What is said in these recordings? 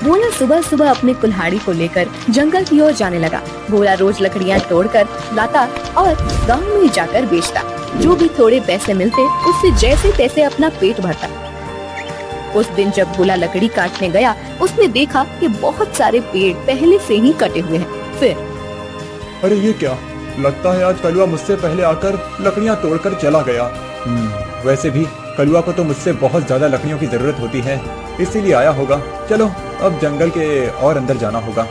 भोला सुबह सुबह अपने कुल्हाड़ी को लेकर जंगल की ओर जाने लगा। भोला रोज लकड़ियाँ तोड़कर लाता और गांव में जाकर बेचता। जो भी थोड़े पैसे मिलते उससे जैसे तैसे अपना पेट भरता। उस दिन जब भोला लकड़ी काटने गया, उसने देखा कि बहुत सारे पेड़ पहले से ही कटे हुए हैं। फिर अरे ये क्या, लगता है आज कलुआ मुझसे पहले आकर लकड़ियाँ तोड़कर चला गया। वैसे भी कलुआ को तो मुझसे बहुत ज्यादा लकड़ियों की जरूरत होती है, इसीलिए आया होगा। चलो अब जंगल के और अंदर जाना होगा।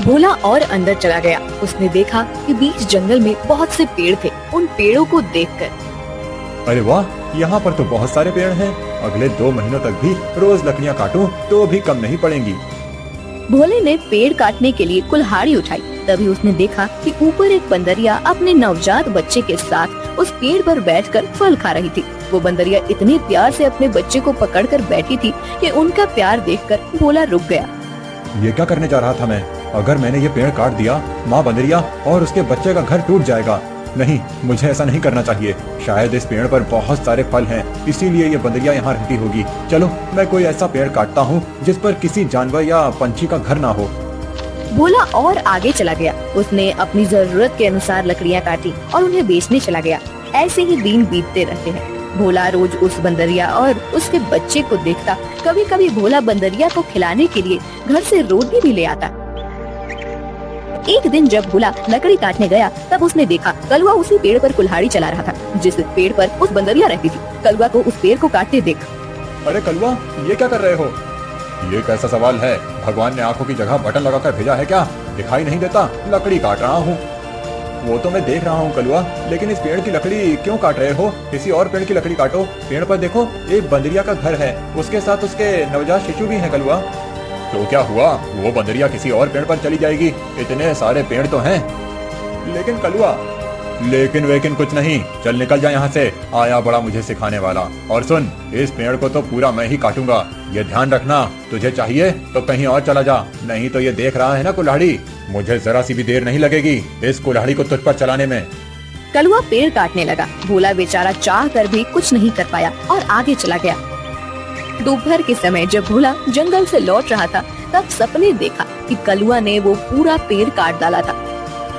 भोला और अंदर चला गया। उसने देखा कि बीच जंगल में बहुत से पेड़ थे। उन पेड़ों को देखकर अरे वाह, यहाँ पर तो बहुत सारे पेड़ हैं। अगले 2 महीनों तक भी रोज लकड़ियाँ काटूं तो भी कम नहीं पड़ेंगी। भोले ने पेड़ काटने के लिए कुल्हाड़ी उठाई। तभी उसने देखा कि ऊपर एक बंदरिया अपने नवजात बच्चे के साथ उस पेड़ पर बैठकर फल खा रही थी। वो बंदरिया इतने प्यार से अपने बच्चे को पकड़कर बैठी थी कि उनका प्यार देखकर भोला रुक गया। ये क्या करने जा रहा था मैं? अगर मैंने ये पेड़ काट दिया, माँ बंदरिया और उसके बच्चे का घर टूट जाएगा। नहीं, मुझे ऐसा नहीं करना चाहिए। शायद इस पेड़ पर बहुत सारे फल हैं, इसीलिए ये बंदरिया यहाँ रहती होगी। चलो मैं कोई ऐसा पेड़ काटता हूँ जिस पर किसी जानवर या पंछी का घर ना हो। भोला और आगे चला गया। उसने अपनी जरूरत के अनुसार लकड़ियाँ काटी और उन्हें बेचने चला गया। ऐसे ही दिन बीतते रहते हैं। भोला रोज उस बंदरिया और उसके बच्चे को देखता। कभी कभी भोला बंदरिया को खिलाने के लिए घर से रोटी भी ले आता। एक दिन जब भोला लकड़ी काटने गया, तब उसने देखा कलुआ उसी पेड़ पर कुल्हाड़ी चला रहा था जिस पेड़ पर उस बंदरिया रहती थी। कलुआ को उस पेड़ को काटते देख, अरे कलुआ, ये क्या कर रहे हो? ये कैसा सवाल है? भगवान ने आंखों की जगह बटन लगाकर भेजा है क्या? दिखाई नहीं देता? लकड़ी काट रहा हूँ। वो तो मैं देख रहा हूँ कलुआ, लेकिन इस पेड़ की लकड़ी क्यों काट रहे हो? किसी और पेड़ की लकड़ी काटो। पेड़ पर देखो, एक बंदरिया का घर है, उसके साथ उसके नवजात शिशु भी है कलुआ। तो क्या हुआ? वो बंदरिया किसी और पेड़ पर चली जाएगी। इतने सारे पेड़ तो हैं। लेकिन कलुआ, लेकिन वेकिन कुछ नहीं। चल निकल जा यहाँ से। आया बड़ा मुझे सिखाने वाला। और सुन, इस पेड़ को तो पूरा मैं ही काटूंगा, ये ध्यान रखना। तुझे चाहिए तो कहीं और चला जा, नहीं तो ये देख रहा है ना कुल्हाड़ी, मुझे जरा सी भी देर नहीं लगेगी इस कुल्हाड़ी को तुझ पर चलाने में। कलुआ पेड़ काटने लगा। भोला बेचारा चाह कर भी कुछ नहीं कर पाया और आगे चला गया। दोपहर के समय जब भोला जंगल से लौट रहा था, तब सपने देखा कि कलुआ ने वो पूरा पेड़ काट डाला था।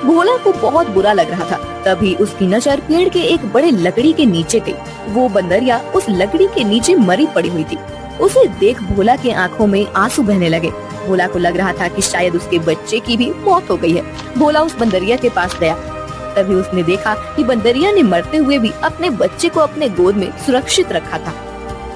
भोला को बहुत बुरा लग रहा था। तभी उसकी नजर पेड़ के एक बड़े लकड़ी के नीचे गई। वो बंदरिया उस लकड़ी के नीचे मरी पड़ी हुई थी। उसे देख भोला के आंखों में आंसू बहने लगे। भोला को लग रहा था कि शायद उसके बच्चे की भी मौत हो गई है। भोला उस बंदरिया के पास गया। तभी उसने देखा कि बंदरिया ने मरते हुए भी अपने बच्चे को अपने गोद में सुरक्षित रखा था।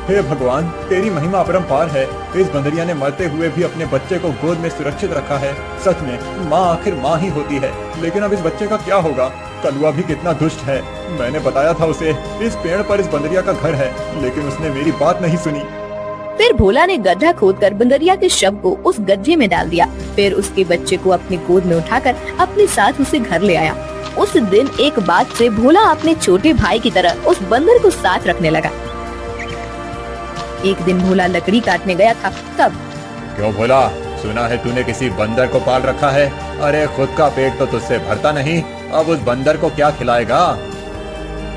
हे भगवान, तेरी महिमा अपरंपार है। इस बंदरिया ने मरते हुए भी अपने बच्चे को गोद में सुरक्षित रखा है। सच में माँ आखिर माँ ही होती है। लेकिन अब इस बच्चे का क्या होगा? कलुआ भी कितना दुष्ट है। मैंने बताया था उसे इस पेड़ पर इस बंदरिया का घर है, लेकिन उसने मेरी बात नहीं सुनी। फिर भोला ने गड्ढा खोदकर बंदरिया के शव को उस गड्ढे में डाल दिया। फिर उसके बच्चे को अपनी गोद में उठाकर अपने साथ उसे घर ले आया। उस दिन एक बात से भोला अपने छोटे भाई की तरह उस बंदर को साथ रखने लगा। एक दिन भोला लकड़ी काटने गया था। तब क्यों भोला, सुना है तूने किसी बंदर को पाल रखा है? अरे खुद का पेट तो तुझसे भरता नहीं, अब उस बंदर को क्या खिलाएगा?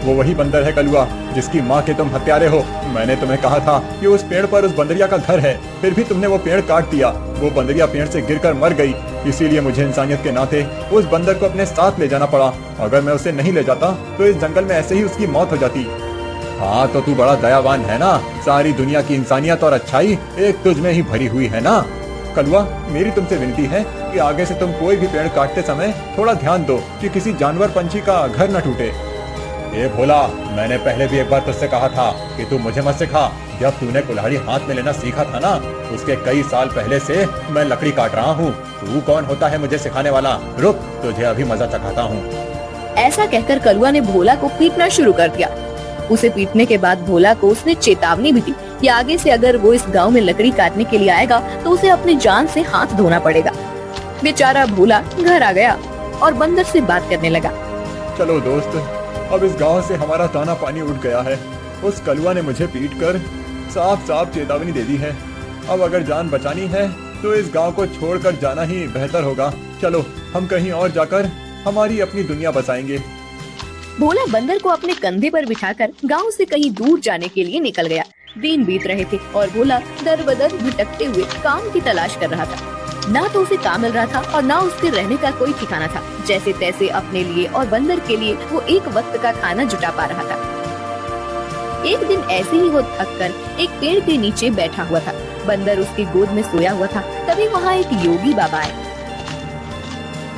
वो वही बंदर है कलुआ, जिसकी माँ के तुम हत्यारे हो। मैंने तुम्हें कहा था कि उस पेड़ पर उस बंदरिया का घर है, फिर भी तुमने वो पेड़ काट दिया। वो बंदरिया पेड़ से गिरकर मर गई, इसीलिए मुझे इंसानियत के नाते उस बंदर को अपने साथ ले जाना पड़ा। अगर मैं उसे नहीं ले जाता तो इस जंगल में ऐसे ही उसकी मौत हो जाती। हाँ तो तू बड़ा दयावान है ना। सारी दुनिया की इंसानियत और अच्छाई एक तुझ में ही भरी हुई है ना। कलुआ, मेरी तुमसे विनती है कि आगे से तुम कोई भी पेड़ काटते समय थोड़ा ध्यान दो कि किसी जानवर पंछी का घर न टूटे। ए भोला, मैंने पहले भी एक बार तुझसे कहा था कि तू मुझे मत सिखा। जब तूने कुल्हाड़ी हाथ में लेना सीखा था ना, उसके कई साल पहले से मैं लकड़ी काट रहा हूँ। तू कौन होता है मुझे सिखाने वाला? रुक, तुझे अभी मजा चखाता हूँ। ऐसा कहकर कलुआ ने भोला को पीटना शुरू कर दिया। उसे पीटने के बाद भोला को उसने चेतावनी भी दी कि आगे से अगर वो इस गांव में लकड़ी काटने के लिए आएगा तो उसे अपनी जान से हाथ धोना पड़ेगा। बेचारा भोला घर आ गया और बंदर से बात करने लगा। चलो दोस्त, अब इस गांव से हमारा दाना पानी उठ गया है। उस कलुआ ने मुझे पीटकर साफ साफ चेतावनी दे दी है। अब अगर जान बचानी है तो इस गांव को छोड़कर जाना ही बेहतर होगा। चलो हम कहीं और जाकर हमारी अपनी दुनिया बसाएंगे। भोला बंदर को अपने कंधे पर बिठाकर गांव से कहीं दूर जाने के लिए निकल गया। दिन बीत रहे थे और भोला दर बदर भटकते हुए काम की तलाश कर रहा था। ना तो उसे काम मिल रहा था और ना उसके रहने का कोई ठिकाना था। जैसे तैसे अपने लिए और बंदर के लिए वो एक वक्त का खाना जुटा पा रहा था। एक दिन ऐसे ही वो थककर एक पेड़ के नीचे बैठा हुआ था। बंदर उसकी गोद में सोया हुआ था। तभी वहाँ एक योगी बाबा आए।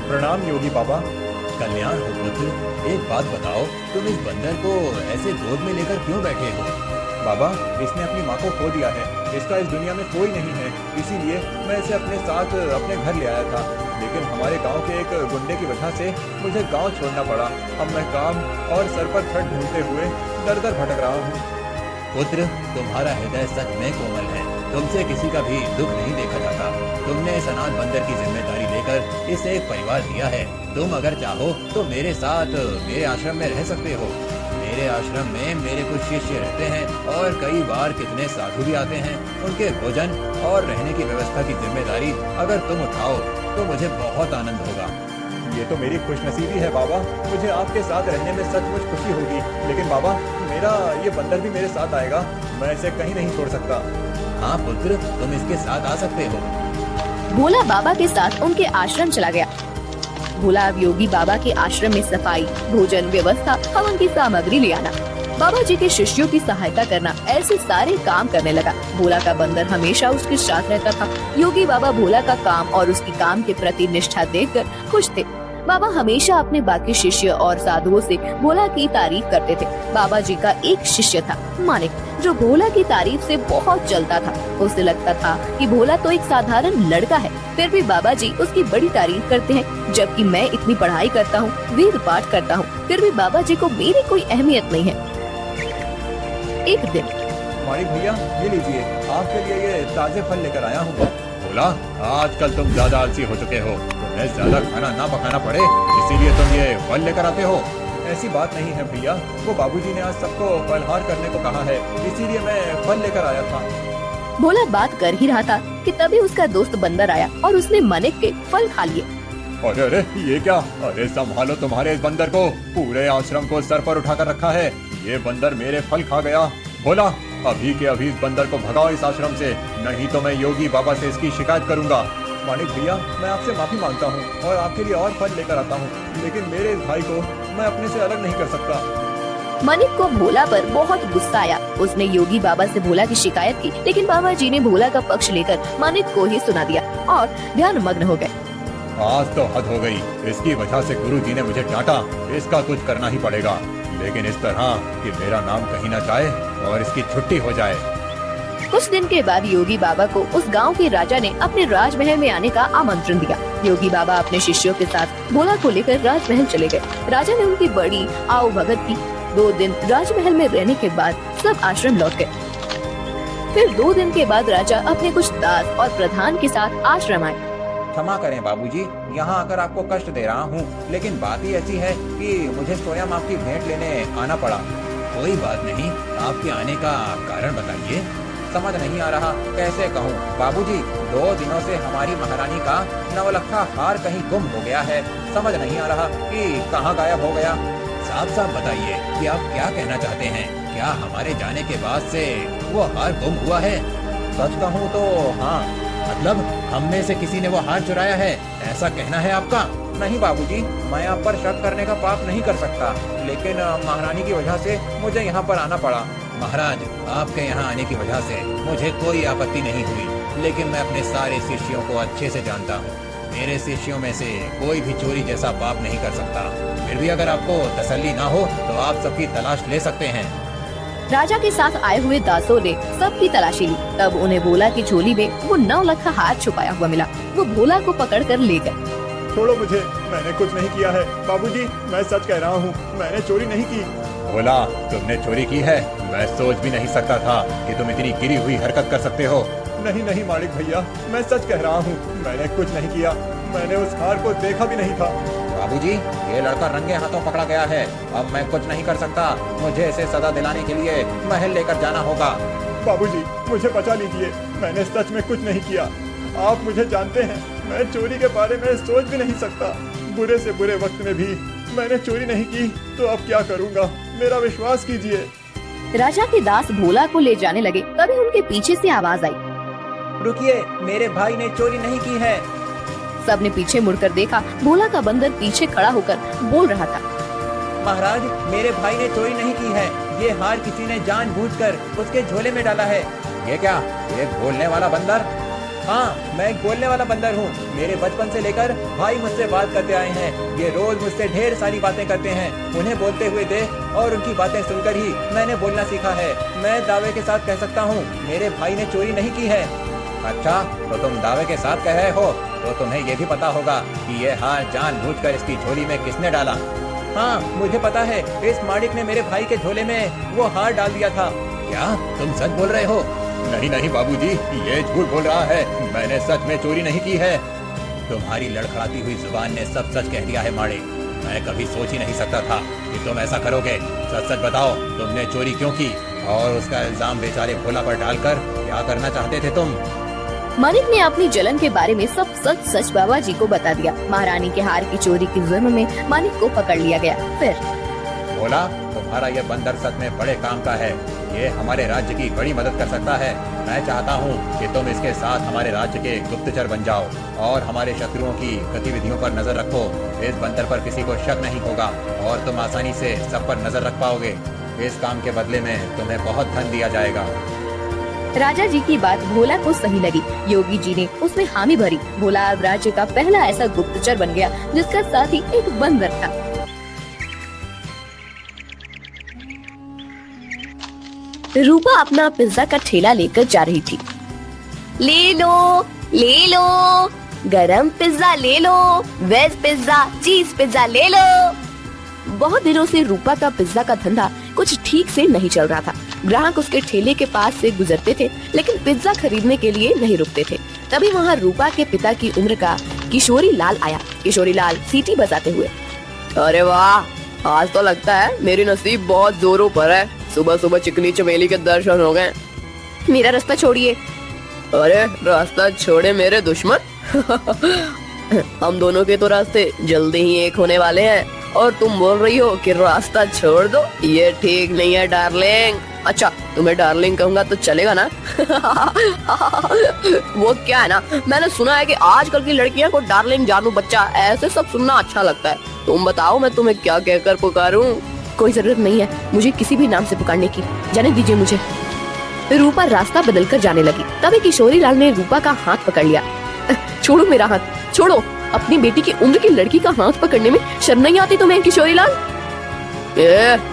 प्रणाम योगी बाबा। कल्याण हो पुत्र। एक बात बताओ, तुम इस बंदर को ऐसे गोद में लेकर क्यों बैठे हो? बाबा, इसने अपनी माँ को खो दिया है। इसका इस दुनिया में कोई नहीं है, इसीलिए मैं इसे अपने साथ अपने घर ले आया था। लेकिन हमारे गांव के एक गुंडे की वजह से मुझे गांव छोड़ना पड़ा। अब मैं काम और सर पर छत ढूंढते हुए दर दर भटक रहा हूँ। पुत्र, तुम्हारा हृदय सच में कोमल है। तुमसे किसी का भी दुख नहीं देखा जाता। तुमने इस अनाथ बंदर की जिम्मेदारी लेकर इसे एक परिवार दिया है। तुम अगर चाहो तो मेरे साथ मेरे आश्रम में रह सकते हो। मेरे आश्रम में मेरे कुछ शिष्य रहते हैं और कई बार कितने साधु भी आते हैं। उनके भोजन और रहने की व्यवस्था की जिम्मेदारी अगर तुम उठाओ तो मुझे बहुत आनंद होगा। ये तो मेरी खुशनसीबी है बाबा। मुझे आपके साथ रहने में सचमुच खुशी होगी। लेकिन बाबा, मेरा ये बंदर भी मेरे साथ आएगा। मैं इसे कहीं नहीं छोड़ सकता। हाँ पुत्र, तुम इसके साथ आ सकते हो। भोला बाबा के साथ उनके आश्रम चला गया। भोला अब योगी बाबा के आश्रम में सफाई, भोजन व्यवस्था, हवन की सामग्री ले आना, बाबा जी के शिष्यों की सहायता करना, ऐसे सारे काम करने लगा। भोला का बंदर हमेशा उसके साथ रहता था। योगी बाबा भोला का काम और उसकी काम के प्रति निष्ठा देखकर खुश थे। बाबा हमेशा अपने बाकी शिष्य और साधुओं से भोला की तारीफ करते थे। बाबा जी का एक शिष्य था मानिक, जो भोला की तारीफ से बहुत जलता था। उसे लगता था कि भोला तो एक साधारण लड़का है, फिर भी बाबा जी उसकी बड़ी तारीफ करते हैं। जबकि मैं इतनी पढ़ाई करता हूँ, वेद पाठ करता हूँ, फिर भी बाबा जी को मेरी कोई अहमियत नहीं है। एक दिन मानिक भैया, ये लीजिए, आपके लिए ये ताजे फल लेकर आया हूँ। भोला, आजकल तुम ज्यादा आलसी हो चुके हो। तुम्हें ज्यादा खाना ना पकाना पड़े, इसीलिए तुम ये फल लेकर आते हो। ऐसी बात नहीं है भैया, वो बाबूजी ने आज सबको फलहार करने को कहा है, इसीलिए मैं फल लेकर आया था। भोला बात कर ही रहा था कि तभी उसका दोस्त बंदर आया और उसने मानिक के फल खा लिए। अरे अरे, ये क्या? अरे संभालो तुम्हारे इस बंदर को। पूरे आश्रम को सर पर उठाकर रखा है। ये बंदर मेरे फल खा गया। भोला, अभी के अभी इस बंदर को भगाओ इस आश्रम से, नहीं तो मैं योगी बाबा से इसकी शिकायत करूंगा। मानिक भैया, मैं आपसे माफी मांगता हूँ और आपके लिए और फल लेकर आता हूँ, लेकिन मेरे इस भाई को मैं अपने से अलग नहीं कर सकता। मानिक को भोला पर बहुत गुस्सा आया। उसने योगी बाबा से भोला की शिकायत की, लेकिन बाबा जी ने भोला का पक्ष लेकर मानिक को ही सुना दिया और ध्यान मग्न हो गए। आज तो हद हो गई। इसकी वजह से गुरुजी ने मुझे डांटा। इसका कुछ करना ही पड़ेगा, लेकिन इस तरह कि मेरा नाम कहीं न जाए और इसकी छुट्टी हो जाए। कुछ दिन के बाद योगी बाबा को उस गांव के राजा ने अपने राजमहल में आने का आमंत्रण दिया। योगी बाबा अपने शिष्यों के साथ भोला को लेकर राजमहल चले गए। राजा ने उनकी बड़ी आओ भगत की। 2 दिन राजमहल में रहने के बाद सब आश्रम लौट गए। फिर 2 दिन के बाद राजा अपने कुछ दास और प्रधान के साथ आश्रम आए। क्षमा करें बाबूजी, यहाँ आकर आपको कष्ट दे रहा हूँ, लेकिन बात ही ऐसी है कि मुझे स्वयं आपकी भेंट लेने आना पड़ा। कोई बात नहीं, आपके आने का कारण बताइए। समझ नहीं आ रहा कैसे कहूँ बाबूजी। 2 दिनों से हमारी महारानी का नवलखा हार कहीं गुम हो गया है। समझ नहीं आ रहा कि कहाँ गायब हो गया। साफ साफ बताइए कि आप क्या कहना चाहते हैं। क्या हमारे जाने के बाद से वो हार गुम हुआ है? सच कहूँ तो हाँ। मतलब हम में से किसी ने वो हार चुराया है, ऐसा कहना है आपका? नहीं बाबूजी, मैं आप पर शक करने का पाप नहीं कर सकता, लेकिन महारानी की वजह से मुझे यहाँ पर आना पड़ा। महाराज, आपके यहाँ आने की वजह से मुझे कोई आपत्ति नहीं हुई, लेकिन मैं अपने सारे शिष्यों को अच्छे से जानता हूँ। मेरे शिष्यों में से कोई भी चोरी जैसा पाप नहीं कर सकता। फिर भी अगर आपको तसल्ली ना हो तो आप सबकी तलाश ले सकते हैं। राजा के साथ आए हुए दासों ने सबकी तलाशी ली। तब उन्हें भोला की झोली में वो 9 लखा हार छुपाया हुआ मिला। वो भोला को पकड़कर ले गए। छोड़ो मुझे, मैंने कुछ नहीं किया है। बाबूजी, मैं सच कह रहा हूँ, मैंने चोरी नहीं की। भोला, तुमने चोरी की है? मैं सोच भी नहीं सकता था कि तुम इतनी गिरी हुई हरकत कर सकते हो। नहीं नहीं मालिक भैया, मैं सच कह रहा हूँ, मैंने कुछ नहीं किया। मैंने उस हार को देखा भी नहीं था। बाबूजी, ये लड़का रंगे हाथों पकड़ा गया है। अब मैं कुछ नहीं कर सकता। मुझे इसे सजा दिलाने के लिए महल लेकर जाना होगा। बाबूजी, मुझे बचा लीजिए, मैंने सच में कुछ नहीं किया। आप मुझे जानते हैं, मैं चोरी के बारे में सोच भी नहीं सकता। बुरे से बुरे वक्त में भी मैंने चोरी नहीं की, तो अब क्या करूँगा? मेरा विश्वास कीजिए। राजा के दास भोला को ले जाने लगे, तभी उनके पीछे से आवाज आई। रुकिए, मेरे भाई ने चोरी नहीं की है। सबने पीछे मुड़कर देखा, भोला का बंदर पीछे खड़ा होकर बोल रहा था। महाराज, मेरे भाई ने चोरी नहीं की है। ये हार किसी ने जानबूझकर उसके झोले में डाला है। ये क्या, एक बोलने वाला बंदर? हाँ, मैं एक बोलने वाला बंदर हूँ। मेरे बचपन से लेकर भाई मुझसे बात करते आए हैं। ये रोज मुझसे ढेर सारी बातें करते हैं। उन्हें बोलते हुए देख और उनकी बातें सुनकर ही मैंने बोलना सीखा है। मैं दावे के साथ कह सकता हूँ, मेरे भाई ने चोरी नहीं की है। अच्छा, तो तुम दावे के साथ कह रहे हो, तो तुम्हें ये भी पता होगा कि ये हार जानबूझकर इसकी झोली में किसने डाला? हाँ, मुझे पता है। इस मालिक ने मेरे भाई के झोले में वो हार डाल दिया था। क्या तुम सच बोल रहे हो? नहीं नहीं बाबूजी, ये झूठ बोल रहा है। मैंने सच में चोरी नहीं की है। तुम्हारी लड़खड़ाती हुई जुबान ने सब सच कह दिया है मालिक। मैं कभी सोच ही नहीं सकता था कि तुम ऐसा करोगे। सच सच बताओ, तुमने चोरी क्यों की और उसका इल्जाम बेचारे भोला पर डालकर क्या करना चाहते थे तुम? मानिक ने अपनी जलन के बारे में सब सच सच बाबा जी को बता दिया। महारानी के हार की चोरी के जुर्म में मानिक को पकड़ लिया गया। फिर भोला, तुम्हारा यह बंदर सच में बड़े काम का है। ये हमारे राज्य की बड़ी मदद कर सकता है। मैं चाहता हूँ कि तुम इसके साथ हमारे राज्य के गुप्तचर बन जाओ और हमारे शत्रुओं की गतिविधियों पर नजर रखो। इस बंदर पर किसी को शक नहीं होगा और तुम आसानी से सब पर नजर रख पाओगे। इस काम के बदले में तुम्हें बहुत धन दिया जाएगा। राजा जी की बात भोला को सही लगी। योगी जी ने उसमें हामी भरी। भोला अब राज्य का पहला ऐसा गुप्तचर बन गया जिसका साथी एक बंदर था। रूपा अपना पिज्जा का ठेला लेकर जा रही थी। ले लो, गरम पिज्जा ले लो, वेज पिज्जा, चीज पिज्जा ले लो। बहुत दिनों से रूपा का पिज्जा का धंधा कुछ ठीक से नहीं चल रहा था। ग्राहक उसके ठेले के पास से गुजरते थे, लेकिन पिज्जा खरीदने के लिए नहीं रुकते थे। तभी वहाँ रूपा के पिता की उम्र का किशोरी लाल आया। किशोरी लाल सीटी बजाते हुए, अरे वाह, आज तो लगता है मेरी नसीब बहुत जोरों पर है। सुबह सुबह चिकनी चमेली के दर्शन हो गए। मेरा रास्ता छोड़िए। अरे रास्ता छोड़े मेरे दुश्मन। हम दोनों के तो रास्ते जल्दी ही एक होने वाले हैं और तुम बोल रही हो कि रास्ता छोड़ दो। ये ठीक नहीं है डार्लिंग। अच्छा, तुम्हें डार्लिंग कहूँगा तो चलेगा ना? वो क्या है ना, मैंने सुना है कि आजकल की लड़कियां को डार्लिंग, जानू बच्चा, ऐसे सब सुनना अच्छा लगता है। तुम बताओ मैं तुम्हें क्या कहकर पुकारूं? कोई जरूरत नहीं है मुझे किसी भी नाम से पुकारने की, जाने दीजिए मुझे। रूपा रास्ता बदलकर जाने लगी। तभी किशोरी लाल ने रूपा का हाथ पकड़ लिया। छोड़ो मेरा हाथ, छोड़ो। अपनी बेटी की उम्र की लड़की का हाथ पकड़ने में शर्म नहीं आती तुम्हें किशोरी लाल?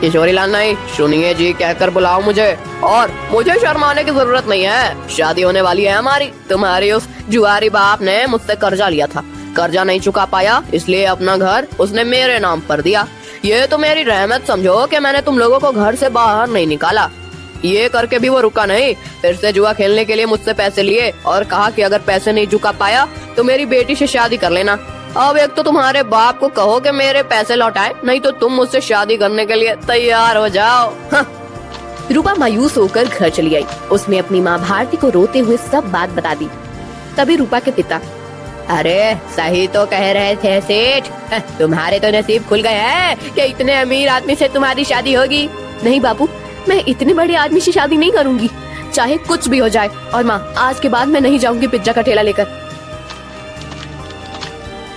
किशोरी लाल नहीं, सुनिए जी कहकर बुलाओ मुझे। और मुझे शर्माने की जरूरत नहीं है। शादी होने वाली है हमारी। तुम्हारी उस जुआरी बाप ने मुझसे कर्जा लिया था। कर्जा नहीं चुका पाया, इसलिए अपना घर उसने मेरे नाम पर दिया। ये तो मेरी रहमत समझो कि मैंने तुम लोगों को घर से बाहर नहीं निकाला। ये करके भी वो रुका नहीं, फिर से जुआ खेलने के लिए मुझसे पैसे लिए और कहा कि अगर पैसे नहीं चुका पाया तो मेरी बेटी से शादी कर लेना। अब एक तो तुम्हारे बाप को कहो कि मेरे पैसे लौटाए, नहीं तो तुम मुझसे शादी करने के लिए तैयार हो जाओ। हाँ। रूपा मायूस होकर घर चली आई। उसने अपनी माँ भारती को रोते हुए सब बात बता दी। तभी रूपा के पिता, अरे सही तो कह रहे थे सेठ, तुम्हारे तो नसीब खुल गए हैं कि इतने अमीर आदमी से तुम्हारी शादी होगी। नहीं बाबू, मैं इतने बड़े आदमी से शादी नहीं करूंगी, चाहे कुछ भी हो जाए। और माँ, आज के बाद मैं नहीं जाऊंगी पिज्जा का ठेला लेकर।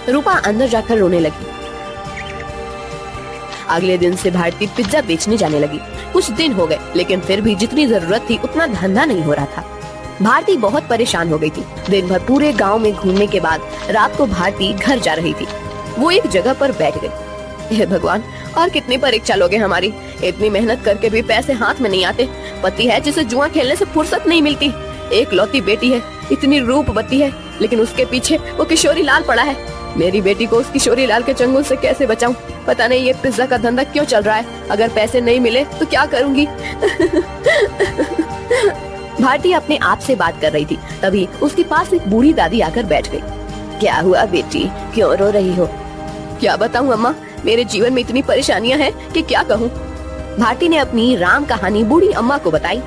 रूपा अंदर जाकर रोने लगी। अगले दिन से भारती पिज्जा बेचने जाने लगी। कुछ दिन हो गए, लेकिन फिर भी जितनी जरूरत थी उतना धंधा नहीं हो रहा था। भारती बहुत परेशान हो गई थी। दिन भर पूरे गांव में घूमने के बाद रात को भारती घर जा रही थी। वो एक जगह पर बैठ गई। हे भगवान, और कितनी परीक्षा लोगे हमारी। इतनी मेहनत करके भी पैसे हाथ में नहीं आते। पति है जिसे जुआ खेलने से फुर्सत नहीं मिलती। एक लौती बेटी है, इतनी रूपवती है, लेकिन उसके पीछे वो किशोरी लाल पड़ा है। मेरी बेटी को उस किशोरी लाल के चंगुल से कैसे बचाऊं? पता नहीं ये पिज्जा का धंधा क्यों चल रहा है। अगर पैसे नहीं मिले तो क्या करूंगी? भारती अपने आप से बात कर रही थी। तभी उसके पास एक बूढ़ी दादी आकर बैठ गई। क्या हुआ बेटी, क्यों रो रही हो? क्या बताऊं अम्मा, मेरे जीवन में इतनी परेशानियां हैं कि क्या कहूं। भारती ने अपनी राम कहानी बूढ़ी अम्मा को बताई।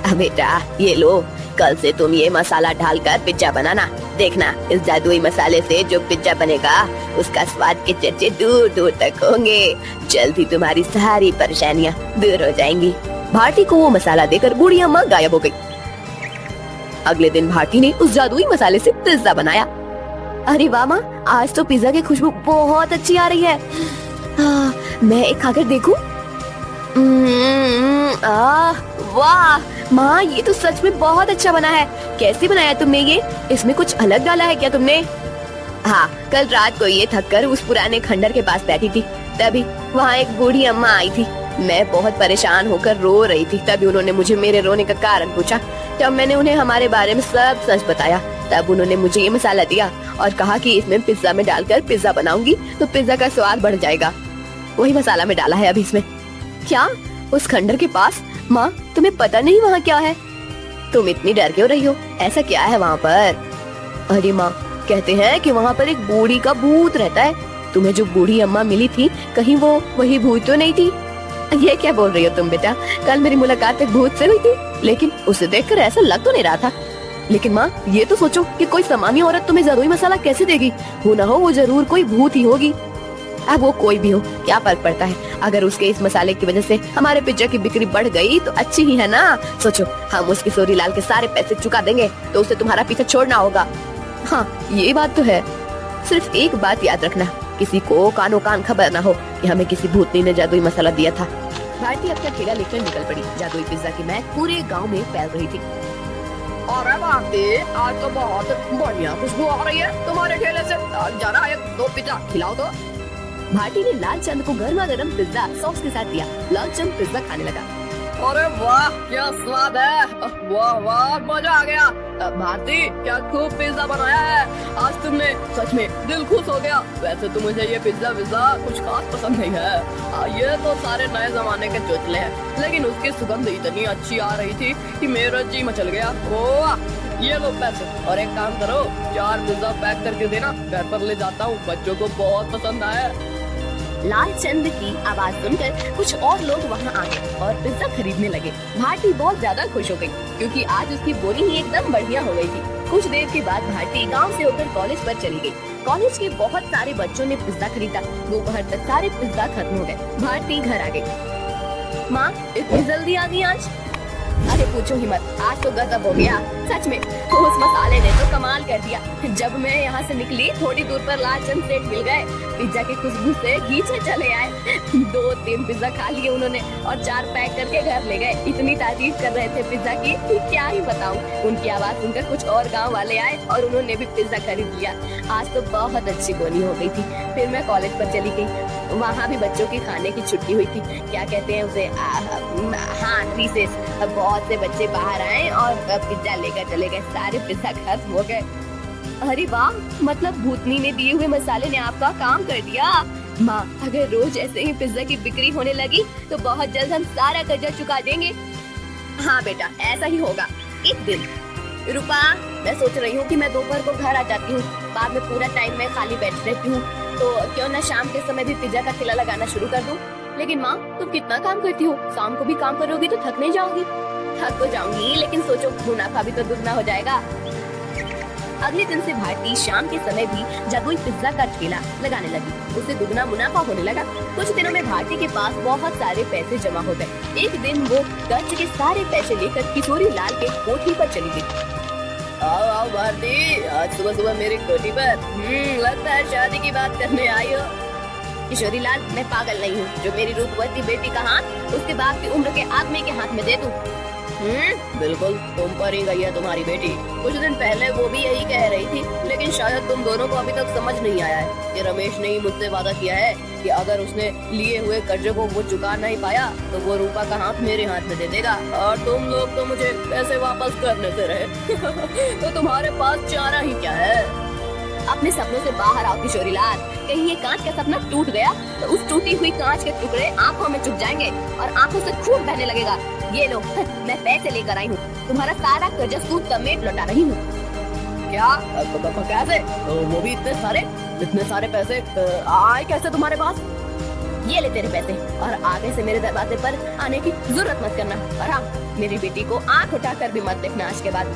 बेटा ये लो, कल से तुम ये मसाला डालकर पिज्जा बनाना। देखना, इस जादुई मसाले से जो पिज्जा बनेगा उसका स्वाद के चर्चे दूर दूर तक होंगे। जल्द ही तुम्हारी सारी परेशानियां दूर हो जाएंगी। भारती को वो मसाला देकर बूढ़ी अम्मा गायब हो गई। अगले दिन भारती ने उस जादुई मसाले से पिज्जा बनाया। अरे वाह माँ, आज तो पिज्जा की खुशबू बहुत अच्छी आ रही है। मैं एक खाकर देखूं? वाह माँ, ये तो सच में बहुत अच्छा बना है। कैसे बनाया तुमने ये? इसमें कुछ अलग डाला है क्या तुमने? हाँ, कल रात को ये थक कर उस पुराने खंडर के पास बैठी थी, तभी वहाँ एक बूढ़ी अम्मा आई थी। मैं बहुत परेशान होकर रो रही थी। तभी उन्होंने मुझे मेरे रोने का कारण पूछा। जब मैंने उन्हें हमारे बारे में सब सच बताया, तब उन्होंने मुझे ये मसाला दिया और कहा कि इसमें पिज्जा में डालकर पिज्जा बनाऊंगी तो पिज्जा का स्वाद बढ़ जाएगा। वही मसाला मैं डाला है अभी इसमें। क्या? उस खंडर के पास? माँ, तुम्हें पता नहीं वहाँ क्या है? तुम इतनी डर क्यों रही हो? ऐसा क्या है वहाँ पर? अरे माँ, कहते हैं कि वहाँ पर एक बूढ़ी का भूत रहता है। तुम्हें जो बूढ़ी अम्मा मिली थी, कहीं वो वही भूत तो नहीं थी? ये क्या बोल रही हो तुम बेटा? कल मेरी मुलाकात एक भूत से हुई थी, लेकिन उसे देखकर ऐसा लग तो नहीं रहा था। लेकिन माँ, ये तो सोचो कि कोई सामान्य औरत तुम्हें जादुई मसाला कैसे देगी? हो ना हो वो जरूर कोई भूत ही होगी। अब वो कोई भी हो, क्या फर्क पड़ता है? अगर उसके इस मसाले की वजह से हमारे पिज्जा की बिक्री बढ़ गई तो अच्छी ही है ना। सोचो, हम उस किशोरी लाल के सारे पैसे चुका देंगे तो उसे तुम्हारा पीछा छोड़ना होगा। हाँ, ये बात तो है। सिर्फ एक बात याद रखना, किसी को कानो कान खबर ना हो कि हमें किसी भूतनी ने जादुई मसाला दिया था। भारती अपना ठेला लेकर निकल पड़ी। जादुई पिज्जा की महक पूरे गांव में फैल रही थी। अरे भारती, आज तो बहुत बढ़िया खुशबू आ रही है तुम्हारे ठेले से। जरा एक दो पिज्जा खिलाओ तो। भारती ने लालचंद को गर्मा गर्म पिज्जा सॉस के साथ दिया। लालचंद पिज्जा खाने लगा। अरे वाह, क्या स्वाद है! वाह वाह, मजा आ गया। भारती, क्या खूब पिज्जा बनाया है आज तुमने। सच में दिल खुश हो गया। वैसे तो मुझे ये पिज्जा कुछ खास पसंद नहीं है। ये तो सारे नए जमाने के चोचले हैं, लेकिन उसकी सुगंध इतनी अच्छी आ रही थी कि मेरा जी मचल गया। वाह, ये लो पैसे, और एक काम करो, 4 पिज्जा पैक करके देना, घर पर ले जाता हूँ, बच्चों को बहुत पसंद आया। लालचंद की आवाज सुनकर कुछ और लोग वहाँ आ गए और पिज्जा खरीदने लगे। भारती बहुत ज्यादा खुश हो गई, क्योंकि आज उसकी बोली ही एकदम बढ़िया हो गई थी। कुछ देर के बाद भारती गांव से होकर कॉलेज पर चली गई। कॉलेज के बहुत सारे बच्चों ने पिज्जा खरीदा। दोपहर तक सारे पिज्जा खत्म हो गए। भारती घर आ गई। माँ, इतनी जल्दी आ गई आज? अरे पूछो ही मत, आज तो गजब हो गया। सच में उस मसाले ने तो कमाल कर दिया। जब मैं यहाँ से निकली, थोड़ी दूर पर लालचंद सेठ मिल गए। पिज्जा की खुशबू से खींचे चले आए। 2-3 पिज्जा खा लिए उन्होंने और 4 पैक करके घर ले गए। इतनी तारीफ कर रहे थे पिज्जा की कि क्या ही बताऊं। उनकी आवाज सुनकर कुछ और गांव वाले आए और उन्होंने भी पिज्जा खरीद लिया। आज तो बहुत अच्छी बोनी हो गई थी। फिर मैं कॉलेज पर चली गई। वहाँ भी बच्चों की खाने की छुट्टी हुई थी। क्या कहते हैं उसे? हाँ, रिसेस। बहुत से बच्चे बाहर आए और पिज्जा लेकर चले गए। सारे पिज्जा खत्म हो गए। अरे वाह, मतलब भूतनी ने दिए हुए मसाले ने आपका काम कर दिया। माँ, अगर रोज ऐसे ही पिज्जा की बिक्री होने लगी तो बहुत जल्द हम सारा कर्जा चुका देंगे। हाँ बेटा, ऐसा ही होगा एक दिन। रूपा, मैं सोच रही हूँ कि मैं दोपहर को घर आ जाती हूँ। बाद में पूरा टाइम मैं खाली बैठ रहती हूँ, तो क्यों न शाम के समय भी पिज्जा का ठेला लगाना शुरू कर दूँ। लेकिन माँ, तुम कितना काम करती हो? शाम को भी काम करोगी तो थक नहीं जाओगी? थक तो जाऊंगी, लेकिन सोचो, मुनाफा भी तो दुगना हो जाएगा। अगले दिन से भारती शाम के समय भी जादुई पिज्जा का ठेला लगाने लगी। उसे दुगना मुनाफा होने लगा। कुछ दिनों में भारती के पास बहुत सारे पैसे जमा हो गए। एक दिन वो कर्ज के सारे पैसे लेकर किशोरी लाल के कोठी पर चली गई। आओ आओ भारती, आज सुबह सुबह मेरी कोठी पर। लगता है शादी की बात करने आई हो। किशोरी लाल, मैं पागल नहीं हूँ जो मेरी रूपवती बेटी का हाथ उसके बाप की उम्र के आदमी के हाथ में दे दूँ। बिल्कुल, तुम पर ही गई है तुम्हारी बेटी। कुछ दिन पहले वो भी यही कह रही थी, लेकिन शायद तुम दोनों को अभी तक समझ नहीं आया है कि रमेश ने ही मुझसे वादा किया है कि अगर उसने लिए हुए कर्जे को वो चुका नहीं पाया तो वो रूपा का हाथ मेरे हाथ में दे देगा, और तुम लोग तो मुझे पैसे वापस करने से रहे। तो तुम्हारे पास चारा ही क्या है? अपने सपनों से बाहर आओ किशोरी लाल। कहीं ये कांच का सपना टूट गया तो उस टूटी हुई कांच के टुकड़े आंखों में चुभ जाएंगे और आंखों से खून बहने लगेगा। ये लो, मैं पैसे लेकर आई हूँ, तुम्हारा सारा कर्जा सूद समेत लौटा रही हूँ। क्या? कैसे? वो भी इतने सारे पैसे आए कैसे तुम्हारे पास? ये ले तेरे पैसे, और आगे से मेरे दरवाजे पर आने की जरूरत मत करना। और हाँ, मेरी बेटी को आंख उठाकर भी मत देखना आज के बाद।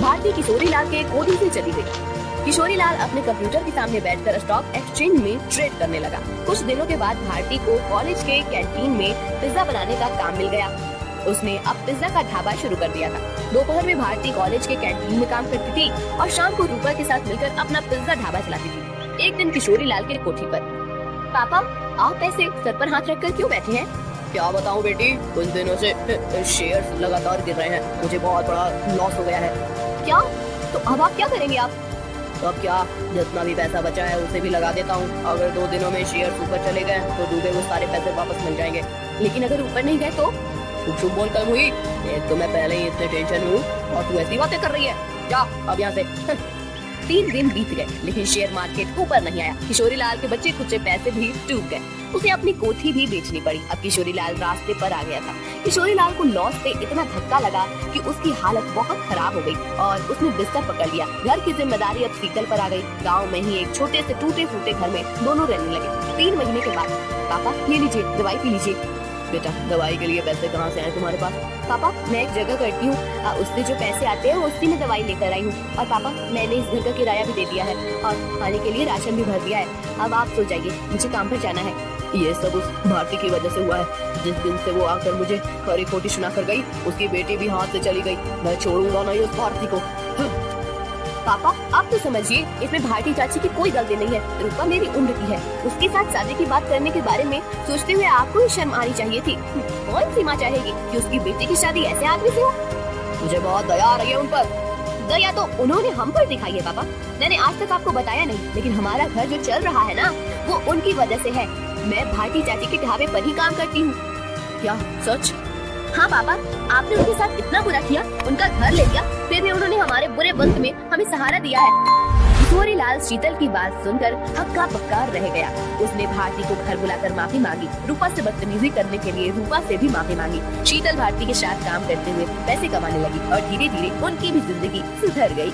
भारती किशोरी लाल के कोठी से चली गई। किशोरी लाल अपने कंप्यूटर के सामने बैठकर स्टॉक एक्सचेंज में ट्रेड करने लगा। कुछ दिनों के बाद भारती को कॉलेज के कैंटीन में पिज्जा बनाने का काम मिल गया। उसने अब पिज्जा का ढाबा शुरू कर दिया था। दोपहर में भारती कॉलेज के कैंटीन में काम करती थी और शाम को रूपा के साथ मिलकर अपना पिज्जा ढाबा चलाती थी। एक दिन किशोरी लाल के कोठी पर, पापा आप ऐसे सर पर हाथ रखकर क्यों बैठे हैं? क्या बताऊं बेटी, कुछ दिनों से शेयर्स लगातार गिर रहे हैं, मुझे बहुत बड़ा लॉस हो गया है। क्या? तो अब आप क्या करेंगे आप? अब क्या, जितना भी पैसा बचा है उसे भी लगा देता हूँ। अगर 2 दिनों में शेयर ऊपर चले गए तो डूबे हुए सारे पैसे वापस मिल जाएंगे। लेकिन अगर ऊपर नहीं गए तो? तू चुप बोल कर हुई, एक तो मैं पहले ही इतने टेंशन में हूँ और तू ऐसी बातें कर रही है। जा अब यहाँ से। 3 दिन बीत गए लेकिन शेयर मार्केट ऊपर नहीं आया। किशोरी लाल के बच्चे कुछ पैसे भी डूब गए। उसे अपनी कोठी भी बेचनी पड़ी। अब किशोरी लाल रास्ते पर आ गया था। किशोरी लाल को लॉस से इतना धक्का लगा कि उसकी हालत बहुत खराब हो गई और उसने बिस्तर पकड़ लिया। घर की जिम्मेदारी अब शीतल पर आ गई। गांव में ही एक छोटे से टूटे फूटे घर में दोनों रहने लगे। 3 महीने के बाद, पापा ले लीजिए दवाई पी लीजिए। बेटा दवाई के लिए पैसे कहाँ से आए तुम्हारे पास? पापा मैं एक जगह करती हूँ, उससे जो पैसे आते हैं उसी में दवाई लेकर आई हूँ। और पापा मैंने इस घर का किराया भी दे दिया है और खाने के लिए राशन भी भर दिया है। अब आप सो जाइए, मुझे काम पर जाना है। ये सब उस भारती की वजह से हुआ है। जिस दिन से वो आकर मुझे खरी खोटी सुना कर गई, उसकी बेटी भी हाथ से चली गई। मैं छोड़ूंगा नहीं उस भारती को। पापा आप तो समझिए, इसमें भारती चाची की कोई गलती नहीं है। रूपा मेरी उम्र की है, उसके साथ शादी की बात करने के बारे में सोचते हुए आपको ही शर्म आनी चाहिए थी। कौन सी माँ चाहेगी कि उसकी बेटी की शादी ऐसे आदमी से हो? मुझे बहुत दया आ रही है उन पर। दया तो उन्होंने हम पर दिखाई है पापा। मैंने आज तक आपको बताया नहीं, लेकिन हमारा घर जो चल रहा है ना, वो उनकी वजह से है। मैं भारती चाची के ढाबे पर ही काम करती हूँ। क्या सच? हाँ पापा, आपने उनके साथ इतना बुरा किया, उनका घर ले लिया, फिर भी उन्होंने हमारे बुरे वक्त में हमें सहारा दिया है। किशोरी लाल शीतल की बात सुनकर हक्का बक्का रह गया। उसने भारती को घर बुलाकर माफी मांगी। रूपा से बदतमीजी करने के लिए रूपा से भी माफी मांगी। शीतल भारती के साथ काम करते हुए पैसे कमाने लगी और धीरे धीरे उनकी भी जिंदगी सुधर गई।